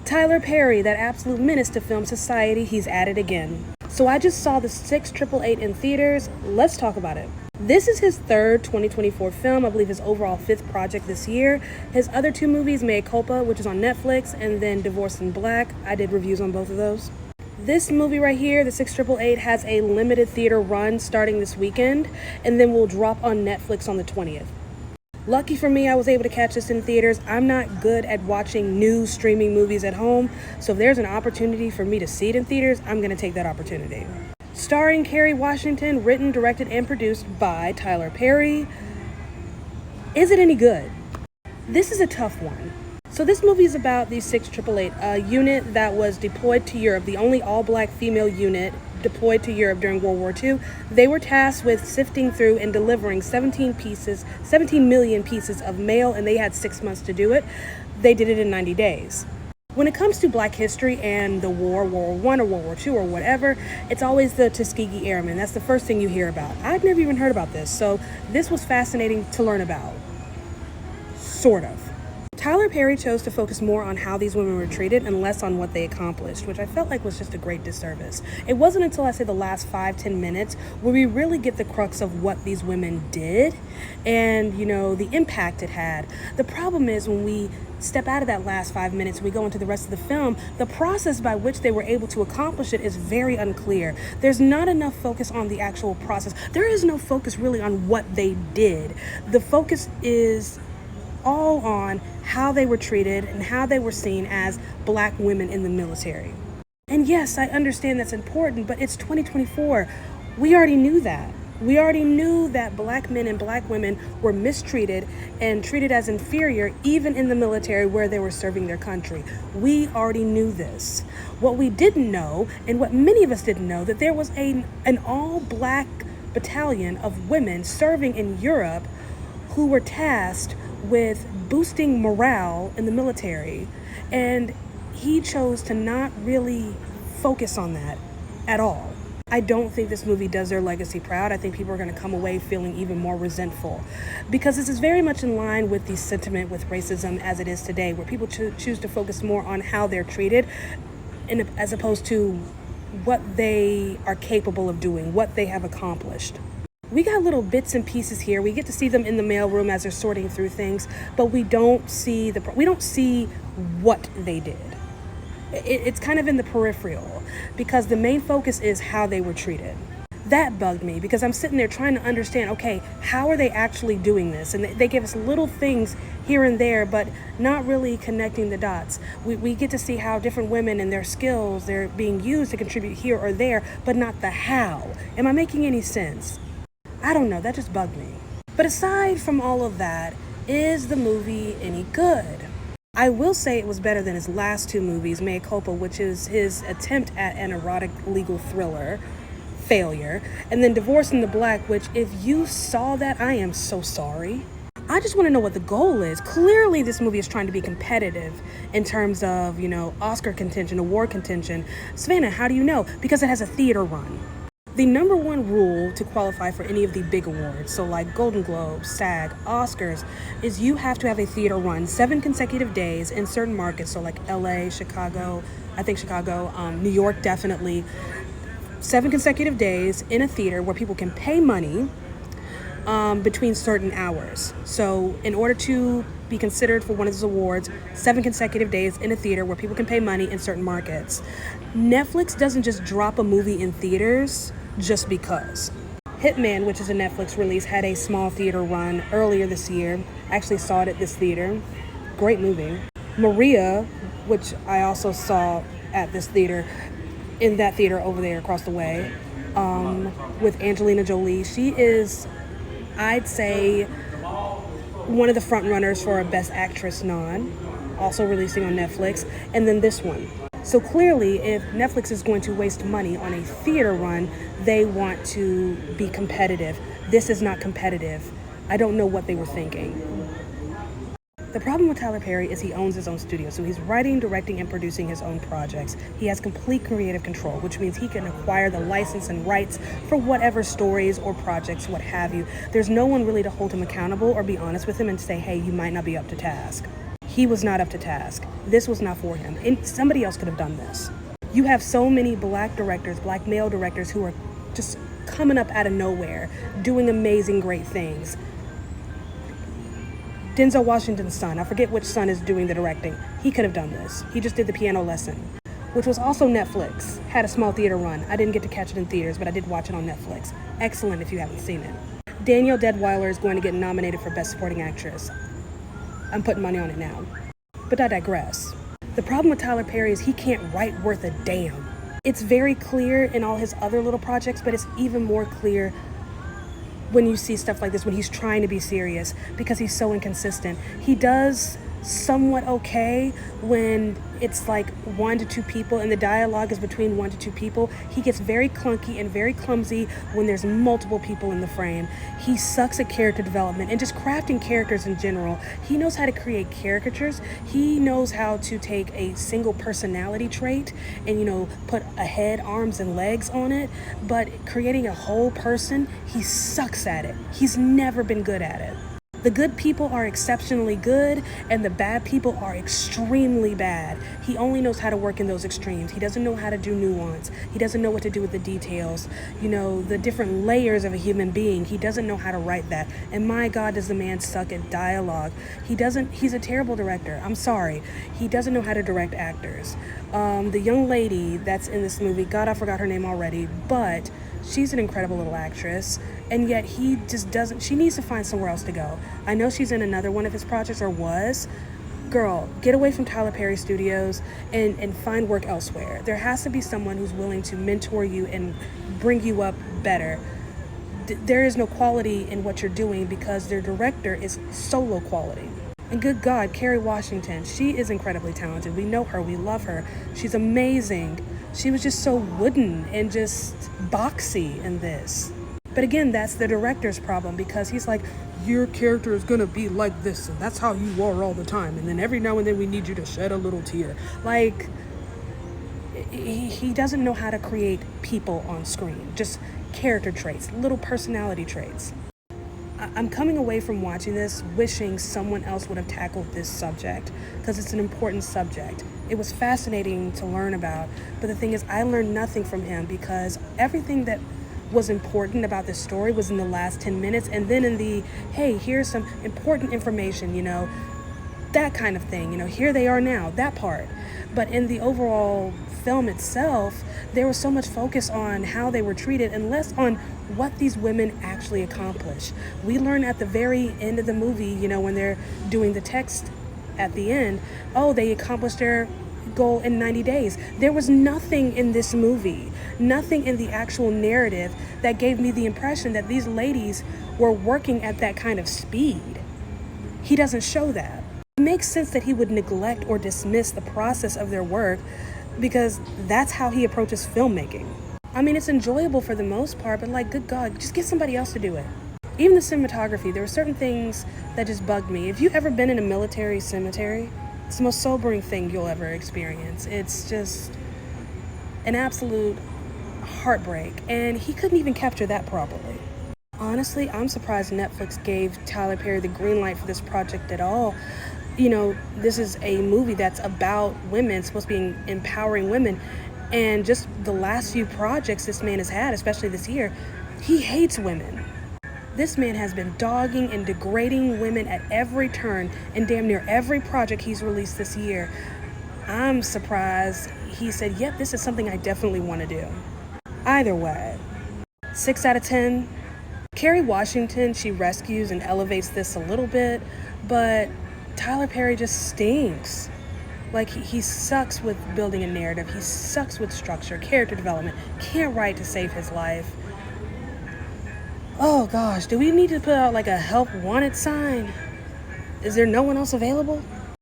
Tyler Perry, that absolute menace to film society, he's at it again. So I just saw the 688 in theaters. Let's talk about it. This is his third 2024 film, I believe his overall fifth project this year. His other two movies, Mea Culpa, which is on Netflix, and then Divorced in Black. I did reviews on both of those. This movie right here, the 688, has a limited theater run starting this weekend, and then will drop on Netflix on the 20th. Lucky for me, I was able to catch this in theaters. I'm not good at watching new streaming movies at home, so if there's an opportunity for me to see it in theaters, I'm going to take that opportunity. Starring Kerry Washington, written, directed, and produced by Tyler Perry. Is it any good? This is a tough one. So this movie is about the 688, a unit that was deployed to Europe, the only all-black female unit deployed to Europe during World War II. They were tasked with sifting through and delivering 17 million pieces of mail, and they had 6 months to do it. They did it in 90 days. When it comes to Black history and the war, World War I or World War II or whatever, it's always the Tuskegee Airmen. That's the first thing you hear about. I've never even heard about this, so this was fascinating to learn about. Sort of. Tyler Perry chose to focus more on how these women were treated and less on what they accomplished, which I felt like was just a great disservice. It wasn't until I say the last 5-10 minutes where we really get the crux of what these women did and, the impact it had. The problem is when we step out of that last 5 minutes and we go into the rest of the film, the process by which they were able to accomplish it is very unclear. There's not enough focus on the actual process. There is no focus really on what they did. The focus is all on how they were treated and how they were seen as Black women in the military. And yes, I understand that's important, but it's 2024. We already knew that. We already knew that Black men and Black women were mistreated and treated as inferior, even in the military where they were serving their country. We already knew this. What we didn't know, and what many of us didn't know, that there was an all-Black battalion of women serving in Europe who were tasked with boosting morale in the military, and he chose to not really focus on that at all. I don't think this movie does their legacy proud. I think people are going to come away feeling even more resentful, because this is very much in line with the sentiment with racism as it is today, where people choose to focus more on how they're treated as opposed to what they are capable of doing, what they have accomplished. We got little bits and pieces here. We get to see them in the mailroom as they're sorting through things, but we don't see what they did. It's kind of in the peripheral, because the main focus is how they were treated. That bugged me, because I'm sitting there trying to understand, okay, how are they actually doing this? And they give us little things here and there, but not really connecting the dots. We get to see how different women and their skills, they're being used to contribute here or there, but not the how. Am I making any sense? I don't know, that just bugged me. But aside from all of that, is the movie any good? I will say it was better than his last two movies, Mea Culpa, which is his attempt at an erotic legal thriller, failure, and then Divorced in Black, which if you saw that, I am so sorry. I just want to know what the goal is. Clearly, this movie is trying to be competitive in terms of, Oscar contention, award contention. Savannah, how do you know? Because it has a theater run. The number one rule to qualify for any of the big awards, so like Golden Globes, SAG, Oscars, is you have to have a theater run 7 consecutive days in certain markets, so like LA, Chicago, New York definitely. 7 consecutive days in a theater where people can pay money between certain hours. So in order to be considered for one of those awards, 7 consecutive days in a theater where people can pay money in certain markets. Netflix doesn't just drop a movie in theaters just because. Hitman, which is a Netflix release, had a small theater run earlier this year. I actually saw it at this theater. Great movie. Maria, which I also saw at this theater, in that theater over there across the way, with Angelina Jolie. She is, I'd say, one of the front runners for a Best Actress nod, also releasing on Netflix, and then this one. So clearly, if Netflix is going to waste money on a theater run, they want to be competitive. This is not competitive. I don't know what they were thinking. The problem with Tyler Perry is he owns his own studio, so he's writing, directing, and producing his own projects. He has complete creative control, which means he can acquire the license and rights for whatever stories or projects, what have you. There's no one really to hold him accountable or be honest with him and say, hey, you might not be up to task. he was not up to task. This was not for him. And somebody else could have done this. You have so many black directors, black male directors who are just coming up out of nowhere, doing amazing, great things. Denzel Washington's son, I forget which son is doing the directing. He could have done this. He just did The Piano Lesson, which was also Netflix. Had a small theater run. I didn't get to catch it in theaters, but I did watch it on Netflix. Excellent if you haven't seen it. Danielle Deadwyler is going to get nominated for Best Supporting Actress. I'm putting money on it now. But I digress. The problem with Tyler Perry is he can't write worth a damn. It's very clear in all his other little projects, but it's even more clear when you see stuff like this, when he's trying to be serious, because he's so inconsistent. He does somewhat okay when it's like 1 to 2 people and the dialogue is between 1 to 2 people. He gets very clunky and very clumsy when there's multiple people in the frame. He sucks at character development and just crafting characters in general. He knows how to create caricatures. He knows how to take a single personality trait and, put a head, arms, and legs on it, but creating a whole person, he sucks at it. He's never been good at it. The good people are exceptionally good and the bad people are extremely bad. He only knows how to work in those extremes. He doesn't know how to do nuance. He doesn't know what to do with the details. The different layers of a human being. He doesn't know how to write that. And my God, does the man suck at dialogue. He's a terrible director. I'm sorry. He doesn't know how to direct actors. The young lady that's in this movie, God, I forgot her name already, but she's an incredible little actress, and yet he just doesn't. She needs to find somewhere else to go. I know she's in another one of his projects, or was. Girl, get away from Tyler Perry Studios and find work elsewhere. There has to be someone who's willing to mentor you and bring you up better. There is no quality in what you're doing because their director is solo quality. And good God, Kerry Washington, she is incredibly talented. We know her, we love her. She's amazing. She was just so wooden and just boxy in this. But again, that's the director's problem because he's like, your character is gonna be like this and that's how you are all the time. And then every now and then we need you to shed a little tear. Like, he doesn't know how to create people on screen. Just character traits, little personality traits. I'm coming away from watching this wishing someone else would have tackled this subject because it's an important subject. It was fascinating to learn about, but the thing is, I learned nothing from him because everything that was important about this story was in the last 10 minutes, and then in the, hey, here's some important information, that kind of thing, here they are now, that part. But in the overall film itself, there was so much focus on how they were treated and less on what these women actually accomplish. We learn at the very end of the movie, when they're doing the text at the end, oh, they accomplished their goal in 90 days. There was nothing in this movie, nothing in the actual narrative that gave me the impression that these ladies were working at that kind of speed. He doesn't show that. It makes sense that he would neglect or dismiss the process of their work because that's how he approaches filmmaking. I mean, it's enjoyable for the most part, but like, good God, just get somebody else to do it. Even the cinematography, there were certain things that just bugged me. If you've ever been in a military cemetery, it's the most sobering thing you'll ever experience. It's just an absolute heartbreak, and he couldn't even capture that properly. Honestly, I'm surprised Netflix gave Tyler Perry the green light for this project at all. This is a movie that's about women, supposed to be empowering women, and just the last few projects this man has had, especially this year, he hates women. This man has been dogging and degrading women at every turn in damn near every project he's released this year. I'm surprised he said, yep, this is something I definitely want to do. Either way, 6 out of 10. Kerry Washington, she rescues and elevates this a little bit, but Tyler Perry just stinks. Like, he sucks with building a narrative. He sucks with structure, character development. Can't write to save his life. Oh gosh, do we need to put out like a help wanted sign? Is there no one else available?